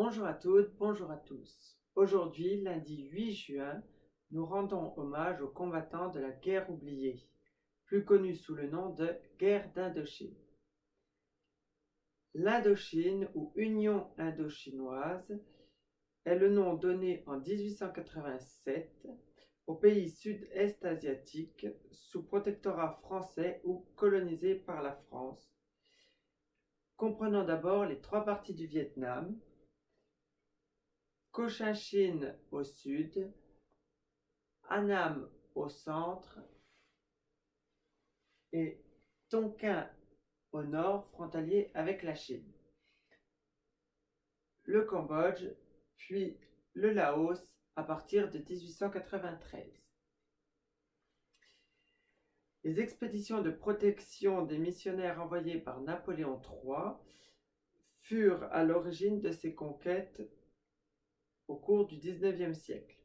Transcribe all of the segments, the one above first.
Bonjour à toutes, bonjour à tous. Aujourd'hui, lundi 8 juin, nous rendons hommage aux combattants de la guerre oubliée, plus connue sous le nom de guerre d'Indochine. L'Indochine ou Union indochinoise est le nom donné en 1887 aux pays sud-est asiatiques sous protectorat français ou colonisés par la France, comprenant d'abord les trois parties du Vietnam, Cochinchine au sud, Annam au centre et Tonkin au nord, frontalier avec la Chine, le Cambodge, puis le Laos à partir de 1893. Les expéditions de protection des missionnaires envoyés par Napoléon III furent à l'origine de ces conquêtes au cours du XIXe siècle.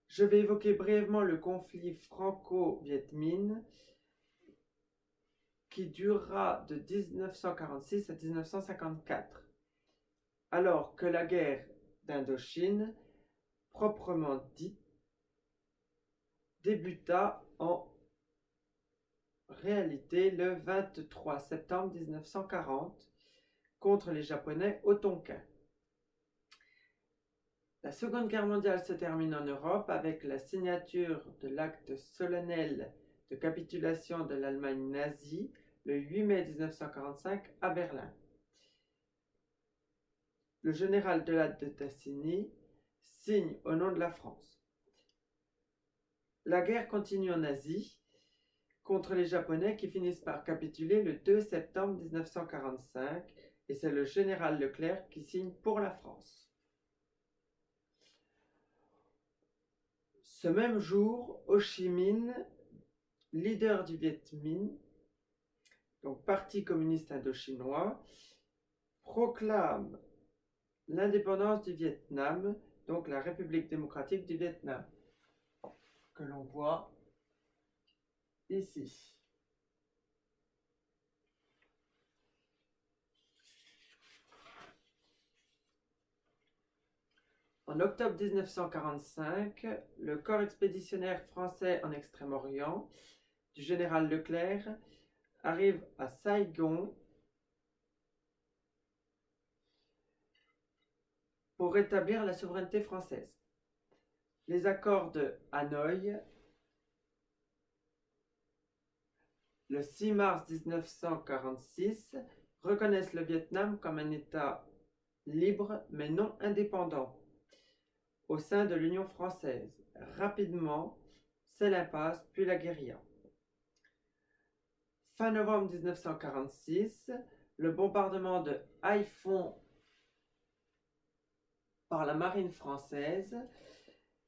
Je vais évoquer brièvement le conflit franco-vietmine qui durera de 1946 à 1954, alors que la guerre d'Indochine, proprement dite, débuta en réalité le 23 septembre 1940 contre les Japonais au Tonkin. La Seconde Guerre mondiale se termine en Europe avec la signature de l'acte solennel de capitulation de l'Allemagne nazie le 8 mai 1945 à Berlin. Le général Delade de Tassigny signe au nom de la France. La guerre continue en Asie contre les Japonais qui finissent par capituler le 2 septembre 1945 et c'est le général Leclerc qui signe pour la France. Ce même jour, Ho Chi Minh, leader du Viet Minh, donc Parti communiste indochinois, proclame l'indépendance du Vietnam, donc la République démocratique du Vietnam, que l'on voit ici. En octobre 1945, le corps expéditionnaire français en Extrême-Orient du général Leclerc arrive à Saigon pour rétablir la souveraineté française. Les accords de Hanoï, le 6 mars 1946, reconnaissent le Vietnam comme un État libre mais non indépendant au sein de l'Union française. Rapidement, c'est l'impasse puis la guérilla. Fin novembre 1946, le bombardement de Haiphong par la marine française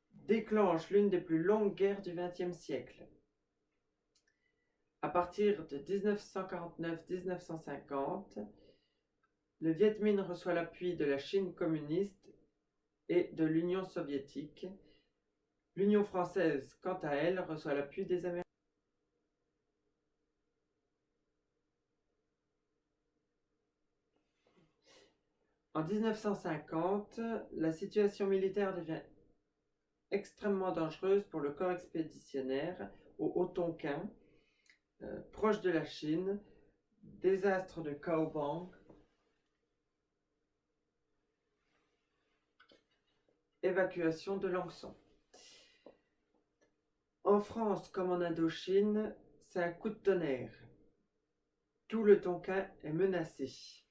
déclenche l'une des plus longues guerres du XXe siècle. À partir de 1949-1950, le Viet Minh reçoit l'appui de la Chine communiste et de l'Union soviétique. L'Union française, quant à elle, reçoit l'appui des Américains. En 1950, la situation militaire devient extrêmement dangereuse pour le corps expéditionnaire au Haut-Tonkin, proche de la Chine, désastre de Cao Bang, évacuation de Langson. En France comme en Indochine, c'est un coup de tonnerre. Tout le Tonkin est menacé.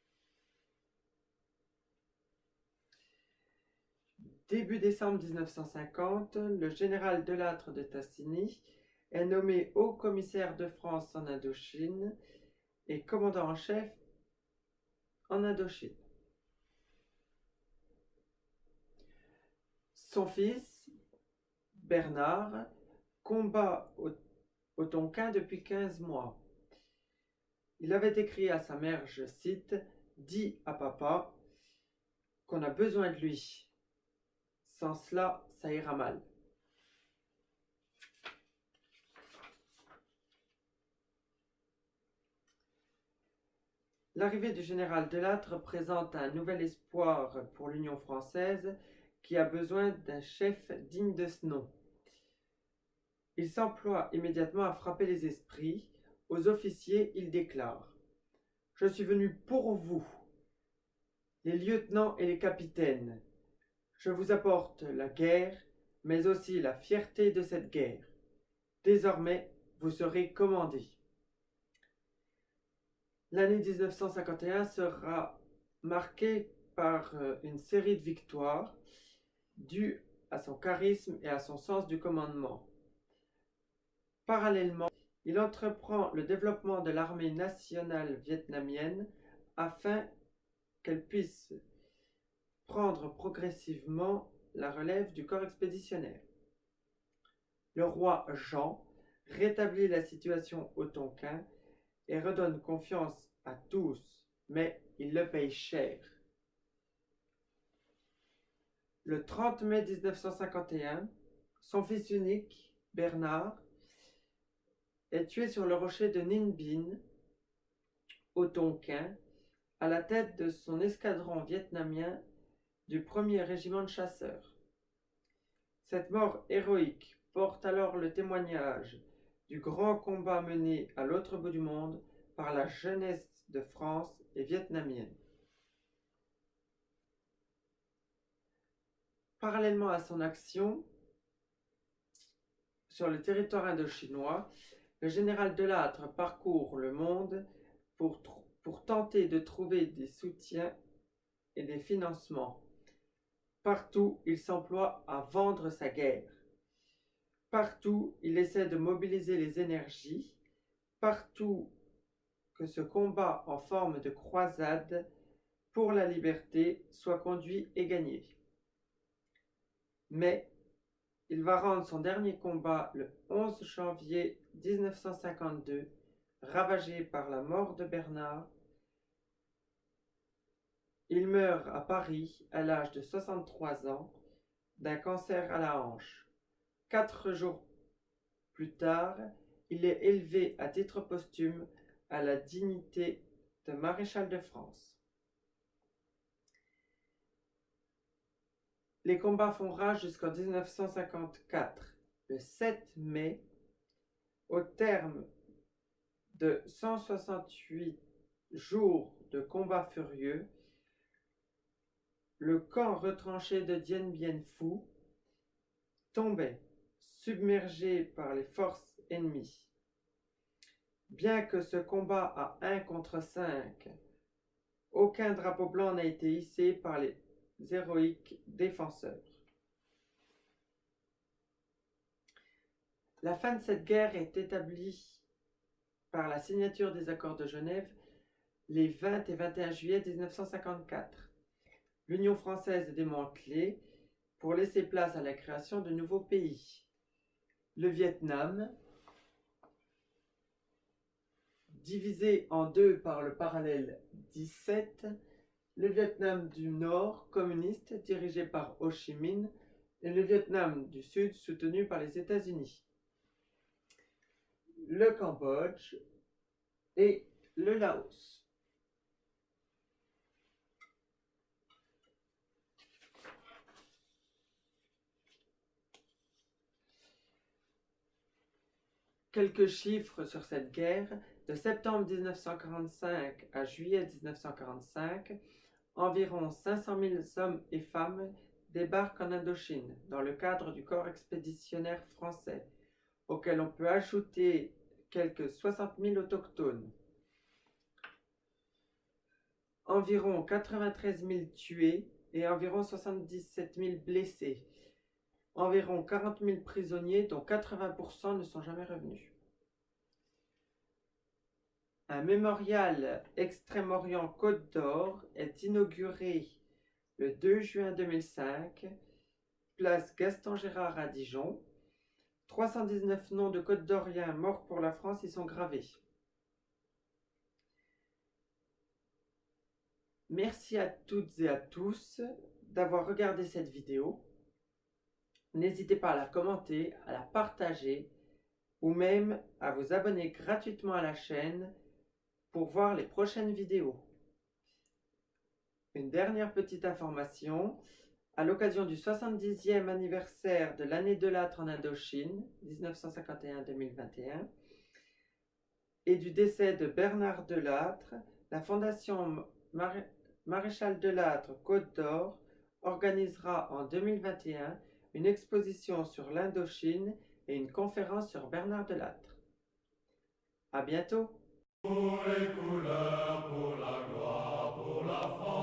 Début décembre 1950, le général Delattre de Tassigny est nommé haut commissaire de France en Indochine et commandant en chef en Indochine. Son fils, Bernard, combat au Tonkin depuis 15 mois. Il avait écrit à sa mère, je cite, « Dis à papa qu'on a besoin de lui. Sans cela, ça ira mal. » L'arrivée du général Delattre représente un nouvel espoir pour l'Union française qui a besoin d'un chef digne de ce nom. Il s'emploie immédiatement à frapper les esprits. Aux officiers, il déclare : « Je suis venu pour vous, les lieutenants et les capitaines. Je vous apporte la guerre, mais aussi la fierté de cette guerre. Désormais, vous serez commandés. » L'année 1951 sera marquée par une série de victoires dues à son charisme et à son sens du commandement. Parallèlement, il entreprend le développement de l'armée nationale vietnamienne afin qu'elle puisse prendre progressivement la relève du corps expéditionnaire. Le roi Jean rétablit la situation au Tonkin et redonne confiance à tous, mais il le paye cher. Le 30 mai 1951, son fils unique, Bernard, est tué sur le rocher de Ninh Binh, au Tonkin, à la tête de son escadron vietnamien du 1er régiment de chasseurs. Cette mort héroïque porte alors le témoignage du grand combat mené à l'autre bout du monde par la jeunesse de France et vietnamienne. Parallèlement à son action sur le territoire indochinois, le général Delattre parcourt le monde pour tenter de trouver des soutiens et des financements. Partout, il s'emploie à vendre sa guerre. Partout, il essaie de mobiliser les énergies. Partout, que ce combat en forme de croisade pour la liberté soit conduit et gagné. Mais il va rendre son dernier combat le 11 janvier 1952, ravagé par la mort de Bernard. Il meurt à Paris à l'âge de 63 ans d'un cancer à la hanche. 4 jours plus tard, il est élevé à titre posthume à la dignité de maréchal de France. Les combats font rage jusqu'en 1954. Le 7 mai, au terme de 168 jours de combats furieux, le camp retranché de Dien Bien Phu tombait, submergé par les forces ennemies. Bien que ce combat à 1 contre 5, aucun drapeau blanc n'a été hissé par les héroïques défenseurs. La fin de cette guerre est établie par la signature des accords de Genève les 20 et 21 juillet 1954. L'Union française est démantelée pour laisser place à la création de nouveaux pays. Le Vietnam, divisé en deux par le parallèle 17, le Vietnam du Nord, communiste, dirigé par Ho Chi Minh, et le Vietnam du Sud, soutenu par les États-Unis. Le Cambodge et le Laos. Quelques chiffres sur cette guerre. De septembre 1945 à juillet 1945, environ 500 000 hommes et femmes débarquent en Indochine dans le cadre du corps expéditionnaire français, auquel on peut ajouter quelques 60 000 autochtones. Environ 93 000 tués et environ 77 000 blessés. Environ 40 000 prisonniers dont 80% ne sont jamais revenus. Un mémorial Extrême-Orient Côte d'Or est inauguré le 2 juin 2005, place Gaston Gérard à Dijon. 319 noms de Côte d'Oriens morts pour la France y sont gravés. Merci à toutes et à tous d'avoir regardé cette vidéo. N'hésitez pas à la commenter, à la partager ou même à vous abonner gratuitement à la chaîne pour voir les prochaines vidéos. Une dernière petite information, à l'occasion du 70e anniversaire de l'année de Lattre en Indochine, 1951-2021, et du décès de Bernard Delattre, la Fondation Maréchal Delattre Côte d'Or organisera en 2021 une exposition sur l'Indochine et une conférence sur Bernard Delattre. À bientôt! Pour les couleurs, pour la gloire, pour la France.